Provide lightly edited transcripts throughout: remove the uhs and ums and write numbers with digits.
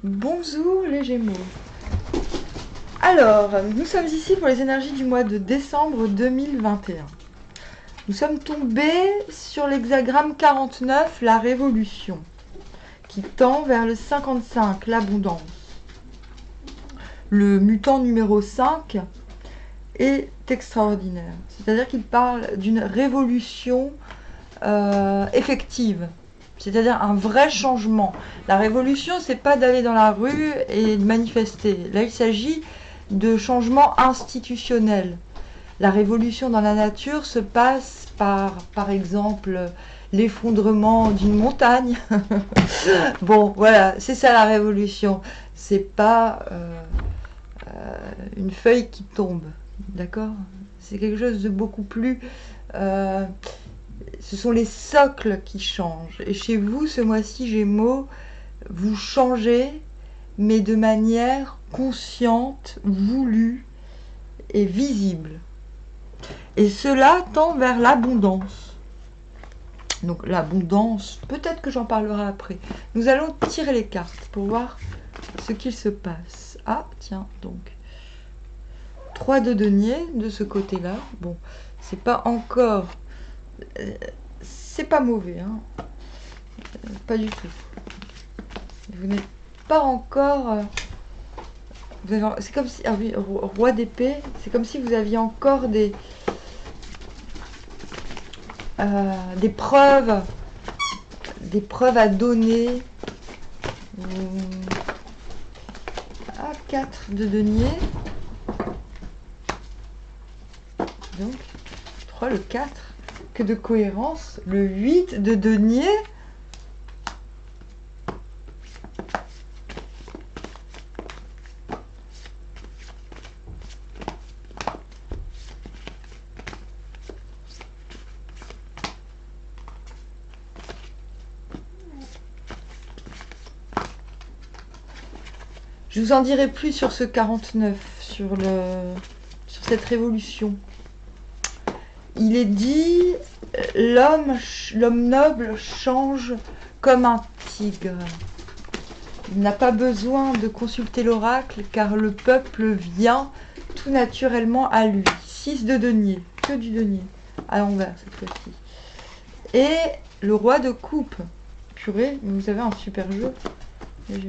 Bonjour les Gémeaux. Alors, nous sommes ici pour les énergies du mois de décembre 2021. Nous sommes tombés sur l'hexagramme 49, la révolution, qui tend vers le 55, l'abondance. Le mutant numéro 5 est extraordinaire. C'est-à-dire qu'il parle d'une révolution effective. C'est-à-dire un vrai changement. La révolution, c'est pas d'aller dans la rue et de manifester. Là, il s'agit de changements institutionnels. La révolution dans la nature se passe par exemple, l'effondrement d'une montagne. Bon, voilà, c'est ça la révolution. C'est pas une feuille qui tombe, d'accord? C'est quelque chose de beaucoup plus... ce sont les socles qui changent. Et chez vous, ce mois-ci, Gémeaux, vous changez, mais de manière consciente, voulue et visible. Et cela tend vers l'abondance. Donc l'abondance, peut-être que j'en parlerai après. Nous allons tirer les cartes pour voir ce qu'il se passe. Ah, tiens, donc. 3 de denier de ce côté-là. Bon, c'est pas encore... c'est pas mauvais, hein. Pas du tout. Vous n'êtes pas encore... c'est comme si... Ah oui, roi d'épée, c'est comme si vous aviez encore des preuves à donner. Ah, 4 de denier. Donc, 3, le 4. Que de cohérence. Le 8 de denier. Je vous en dirai plus sur ce 49, sur cette révolution. Il est dit, l'homme noble change comme un tigre. Il n'a pas besoin de consulter l'oracle, car le peuple vient tout naturellement à lui. 6 de denier, que du denier, à l'envers cette fois-ci. Et le roi de coupe. Purée, vous avez un super jeu. Je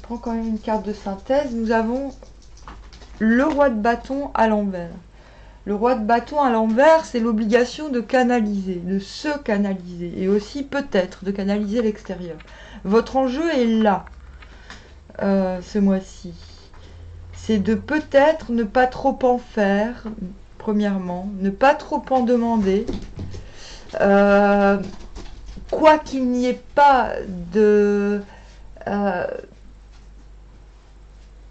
prends quand même une carte de synthèse. Nous avons le roi de bâton à l'envers. Le roi de bâton à l'envers, c'est l'obligation de canaliser, de se canaliser, et aussi peut-être de canaliser l'extérieur. Votre enjeu est là, ce mois-ci. C'est de peut-être ne pas trop en faire, premièrement, ne pas trop en demander. Quoi qu'il n'y ait pas de...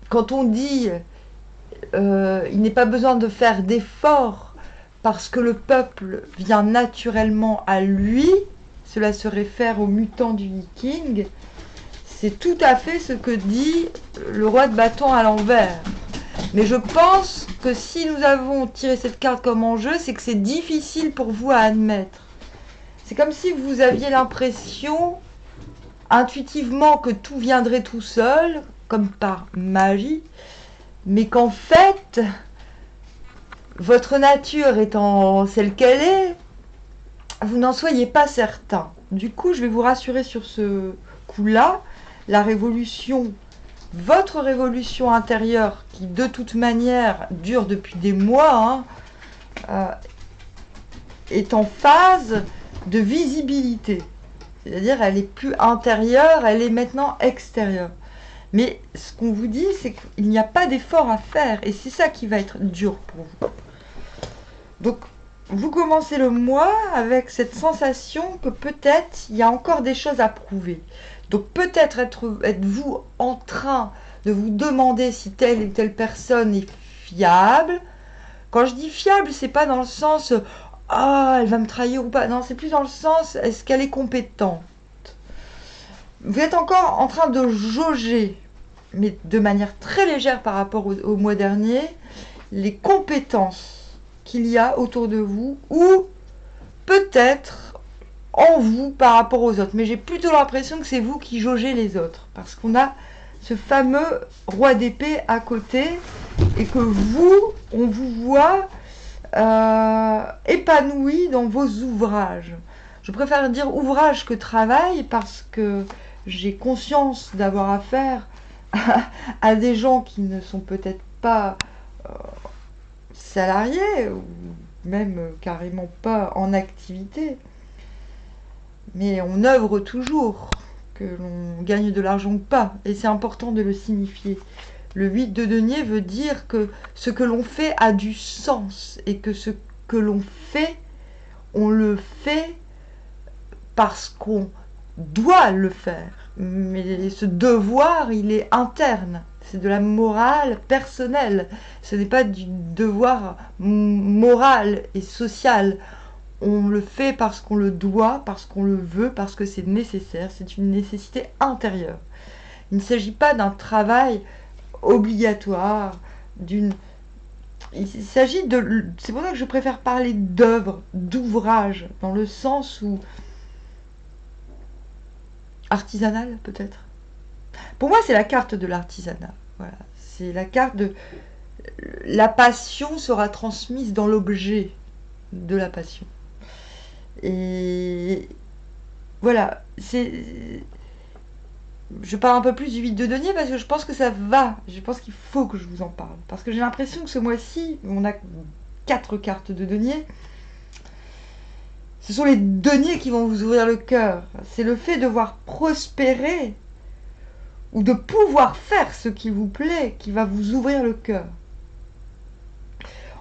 quand on dit il n'est pas besoin de faire d'efforts parce que le peuple vient naturellement à lui, cela se réfère au mutant du Viking, c'est tout à fait ce que dit le roi de bâton à l'envers. Mais je pense que si nous avons tiré cette carte comme enjeu, c'est que c'est difficile pour vous à admettre. C'est comme si vous aviez l'impression intuitivement que tout viendrait tout seul, comme par magie, mais qu'en fait, votre nature étant celle qu'elle est, vous n'en soyez pas certain. Du coup, je vais vous rassurer sur ce coup-là. La révolution, votre révolution intérieure, qui de toute manière dure depuis des mois, est en phase de visibilité. C'est-à-dire, elle est plus intérieure, elle est maintenant extérieure. Mais ce qu'on vous dit, c'est qu'il n'y a pas d'effort à faire. Et c'est ça qui va être dur pour vous. Donc, vous commencez le mois avec cette sensation que peut-être il y a encore des choses à prouver. Donc, peut-être êtes-vous en train de vous demander si telle et telle personne est fiable. Quand je dis fiable, c'est pas dans le sens « Ah, elle va me trahir ou pas ». Non, c'est plus dans le sens « Est-ce qu'elle est compétente ?» Vous êtes encore en train de jauger, mais de manière très légère par rapport au mois dernier, les compétences qu'il y a autour de vous, ou peut-être en vous par rapport aux autres. Mais j'ai plutôt l'impression que c'est vous qui jaugez les autres. Parce qu'on a ce fameux roi d'épée à côté et que vous, on vous voit épanoui dans vos ouvrages. Je préfère dire ouvrage que travail parce que j'ai conscience d'avoir affaire à des gens qui ne sont peut-être pas salariés ou même carrément pas en activité. Mais on œuvre toujours, que l'on gagne de l'argent ou pas, et c'est important de le signifier. Le 8 de denier veut dire que ce que l'on fait a du sens, et que ce que l'on fait, on le fait parce qu'on doit le faire. Mais ce devoir, il est interne. C'est de la morale personnelle. Ce n'est pas du devoir moral et social. On le fait parce qu'on le doit, parce qu'on le veut, parce que c'est nécessaire. C'est une nécessité intérieure. Il ne s'agit pas d'un travail obligatoire, d'une... Il s'agit de... C'est pour ça que je préfère parler d'œuvre, d'ouvrage, dans le sens où... Artisanal, peut-être. Pour moi, c'est la carte de l'artisanat. Voilà. C'est la carte de... La passion sera transmise dans l'objet de la passion. Et voilà, je parle un peu plus du 8 de denier parce que je pense que ça va. Je pense qu'il faut que je vous en parle. Parce que j'ai l'impression que ce mois-ci, on a 4 cartes de denier. Ce sont les deniers qui vont vous ouvrir le cœur. C'est le fait de voir prospérer ou de pouvoir faire ce qui vous plaît qui va vous ouvrir le cœur.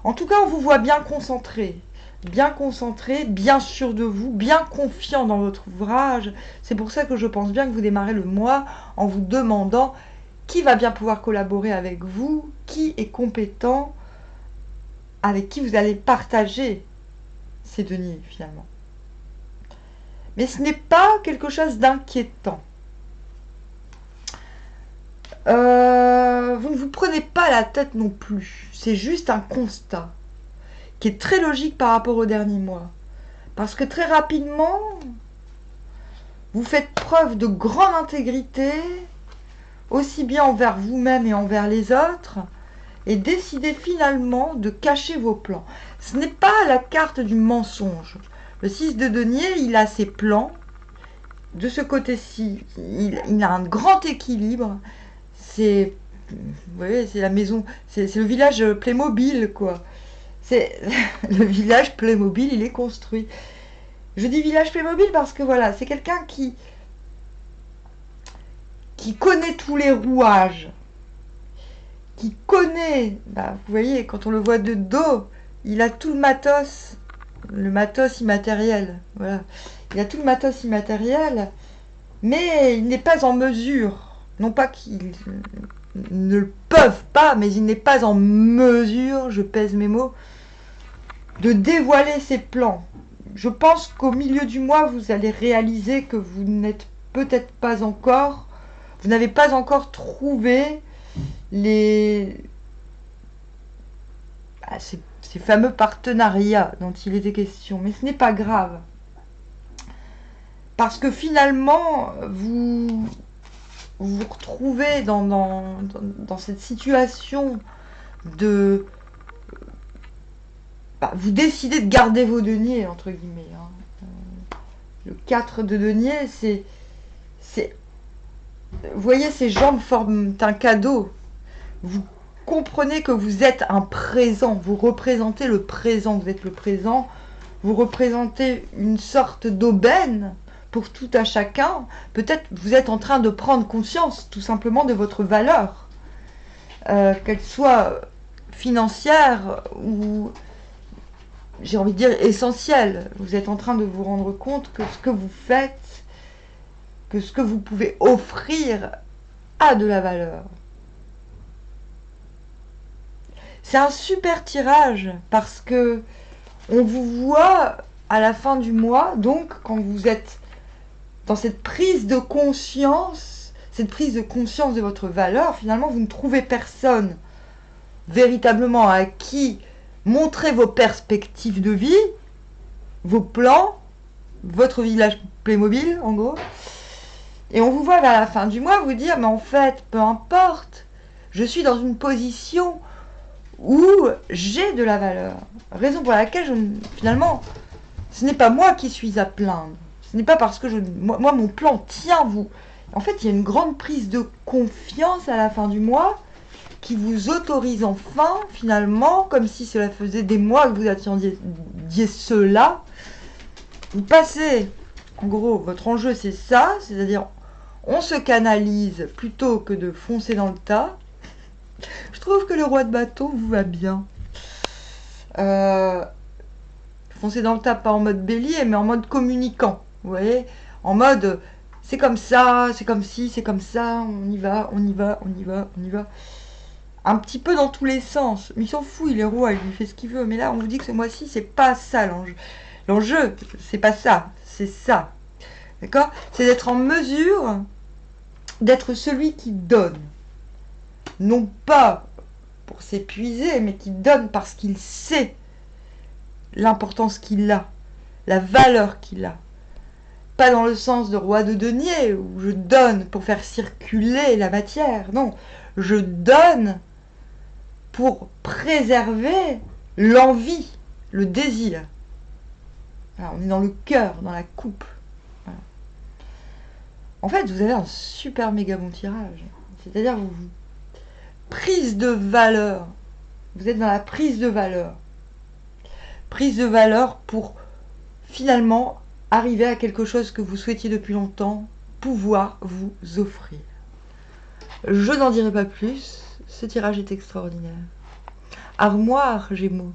En tout cas, on vous voit bien concentré, bien sûr de vous, bien confiant dans votre ouvrage. C'est pour ça que je pense bien que vous démarrez le mois en vous demandant qui va bien pouvoir collaborer avec vous, qui est compétent, avec qui vous allez partager ces deniers finalement. Mais ce n'est pas quelque chose d'inquiétant. Vous ne vous prenez pas la tête non plus. C'est juste un constat qui est très logique par rapport au dernier mois. Parce que très rapidement, vous faites preuve de grande intégrité, aussi bien envers vous-même et envers les autres, et décidez finalement de cacher vos plans. Ce n'est pas la carte du mensonge. Le 6 de denier, il a ses plans. De ce côté-ci, il a un grand équilibre. C'est, vous voyez, c'est la maison, c'est le village Playmobil, quoi. C'est le village Playmobil, il est construit. Je dis village Playmobil parce que voilà, c'est quelqu'un qui connaît tous les rouages, qui connaît, bah, vous voyez, quand on le voit de dos, il a tout le matos immatériel, voilà. Il a tout le matos immatériel, mais il n'est pas en mesure, non pas qu'ils ne le peuvent pas, mais il n'est pas en mesure, je pèse mes mots, de dévoiler ses plans. Je pense qu'au milieu du mois, vous allez réaliser que vous n'êtes peut-être pas encore, vous n'avez pas encore trouvé ces fameux partenariats dont il était question. Mais ce n'est pas grave. Parce que finalement, vous vous retrouvez dans cette situation de... Bah, vous décidez de garder vos deniers, entre guillemets. Hein. Le 4 de denier, c'est... Vous voyez, ces jambes forment un cadeau. Vous comprenez que vous êtes un présent. Vous représentez le présent. Vous êtes le présent. Vous représentez une sorte d'aubaine pour tout à chacun. Peut-être vous êtes en train de prendre conscience tout simplement de votre valeur. Qu'elle soit financière ou, j'ai envie de dire, essentielle. Vous êtes en train de vous rendre compte que ce que vous faites, que ce que vous pouvez offrir a de la valeur. C'est un super tirage parce que on vous voit à la fin du mois, donc quand vous êtes dans cette prise de conscience de votre valeur, finalement vous ne trouvez personne véritablement à qui montrer vos perspectives de vie, vos plans, votre village Playmobil, en gros. Et on vous voit vers la fin du mois vous dire, mais en fait, peu importe, je suis dans une position où j'ai de la valeur. Raison pour laquelle, finalement, ce n'est pas moi qui suis à plaindre. Ce n'est pas parce que moi, mon plan tient vous. En fait, il y a une grande prise de confiance à la fin du mois qui vous autorise enfin, finalement, comme si cela faisait des mois que vous attendiez cela, vous passez, en gros, votre enjeu c'est ça, c'est-à-dire on se canalise plutôt que de foncer dans le tas. Je trouve que le roi de bâton vous va bien. Foncer dans le tas, pas en mode bélier, mais en mode communicant. Vous voyez, en mode c'est comme ça, c'est comme ci, c'est comme ça, on y va, on y va, on y va, on y va. Un petit peu dans tous les sens. Mais il s'en fout, il est roi, il lui fait ce qu'il veut. Mais là, on vous dit que ce mois-ci, c'est pas ça l'enjeu. L'enjeu, c'est pas ça, c'est ça. D'accord? C'est d'être en mesure d'être celui qui donne. Non pas pour s'épuiser, mais qui donne parce qu'il sait l'importance qu'il a, la valeur qu'il a. Pas dans le sens de roi de denier, où je donne pour faire circuler la matière. Non, je donne pour préserver l'envie, le désir. Alors, on est dans le cœur, dans la coupe. Voilà. En fait, vous avez un super méga bon tirage. C'est-à-dire, prise de valeur. Vous êtes dans la prise de valeur. Prise de valeur pour finalement arriver à quelque chose que vous souhaitiez depuis longtemps, pouvoir vous offrir. Je n'en dirai pas plus. Ce tirage est extraordinaire. Armoire, Gémeaux.